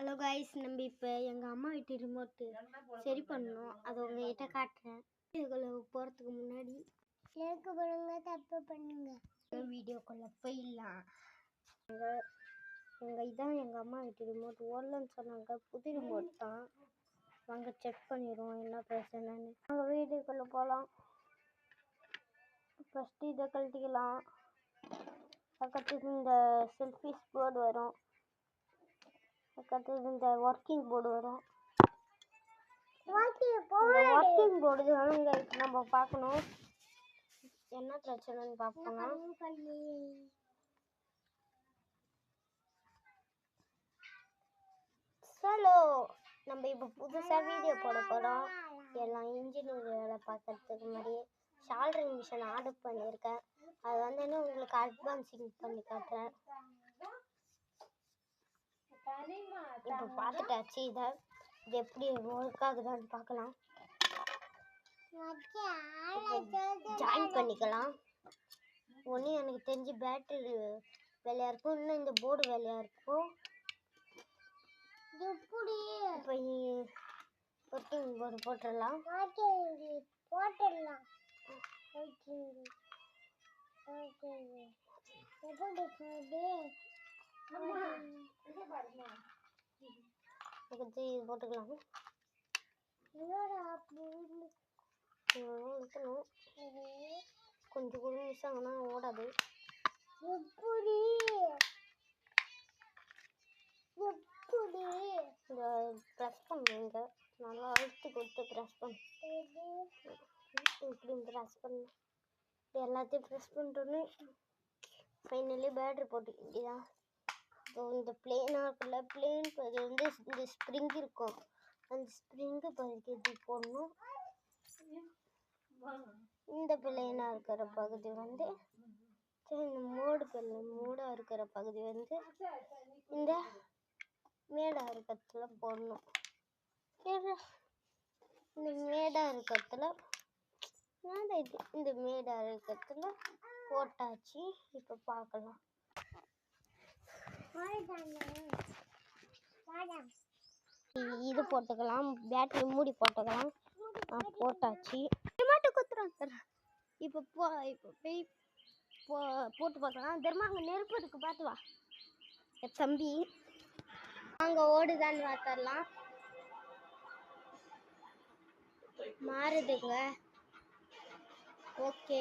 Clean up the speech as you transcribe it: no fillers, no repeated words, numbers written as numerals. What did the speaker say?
Hello guys, நம்ம இப்போ எங்கள் அம்மா வீட்டு ரிமோட்டு சரி பண்ணோம். அதை உங்ககிட்ட காட்டுறேன். வீடியோக்குள்ளே போகிறதுக்கு முன்னாடி லைக் பண்ணுங்க, தப்பு பண்ணுங்க. வீடியோக்குள்ளே போயிடலாம். இதான் எங்கள் அம்மா வீட்டு ரிமோட் ஓடலன்னு சொன்னாங்க. புது ரிமோட் தான். வாங்க செக் பண்ணிடுவோம் என்ன பிரச்சனைன்னு. நாங்கள் வீடியோக்குள்ளே போகலாம். ஃபஸ்ட்டு இதை கழட்டிக்கலாம். பக்கத்துக்கு இந்த செல்ஃபிஸ் போர்டு வரும். பக்கத்துக்கு இந்த ஒர்க்கிங் போர்டு வரும். ஒர்க்கிங் போர்டு தானுங்க இப்போ நம்ம பார்க்கணும். என்ன பிரச்சனைன்னு பார்ப்போங்க. ஹலோ, நம்ம இப்போ புதுசாக வீடியோ போட போகிறோம். எல்லாம் இன்ஜினியர் வேலை பார்க்கறதுக்கு முன்னாடியே ஷால்ட்ரிங் மிஷின் ஆர்டர் பண்ணியிருக்கேன். அது வந்து உங்களுக்கு அட்வான்ஸிங் பண்ணி காட்டுறேன். இப்போ பார்த்துட்டாச்சு. இது எப்படி ஒர்க் ஆகுதான்னு பார்க்கலாம். ஜாயின் பண்ணிக்கலாம். ஒன்று எனக்கு தெரிஞ்சு பேட்டரி வேலையாக இருக்கும், இன்னும் இந்த போர்டு வேலையாக இருக்கும். இப்போ ஒர்க்கிங் போர்டு போட்டுடலாம். இது போட்டுக்கலாம். கொஞ்சம் கூட மிஸ் ஆகுனா ஓடாது. இந்த ப்ரெஸ் பண்ணுங்க, நல்லா அழுத்தி கொடுத்து ப்ரெஸ் பண்ணு. இப்படி ப்ரெஸ் பண்ணு. எல்லாத்தையும் ப்ரெஸ் பண்ணிட்டோன்னு ஃபைனலி பேட்ரி போட்டுக்கிட்டியா. இப்போ இந்த பிளேனாக இருக்குல்ல, பிளேன் பகுதி வந்து இந்த ஸ்ப்ரிங் இருக்கும். அந்த ஸ்ப்ரிங்கு பகுதிக்கு எப்படி போடணும். இந்த பிளேனாக இருக்கிற பகுதி வந்து இந்த மூடாக இருக்கிற பகுதி வந்து இந்த மேடாக இருக்கிறதுல போடணும். இந்த மேடாக இருக்கிறதுல இந்த மேடாக இருக்கிறதுல போட்டாச்சு. இப்போ பார்க்கலாம். இது போட்டுக்கலாம். பேட்டரி மூடி போட்டுக்கலாம். போட்டாச்சு. மட்டும் குத்துறோம். இப்போ போய் போட்டு பார்க்கலாம். தர்மா அங்கே நெருப்பு இருக்கு, பார்த்து வா தம்பி. அங்கே ஓடுதான்னு பார்த்துடலாம். மாறுதுங்க. ஓகே.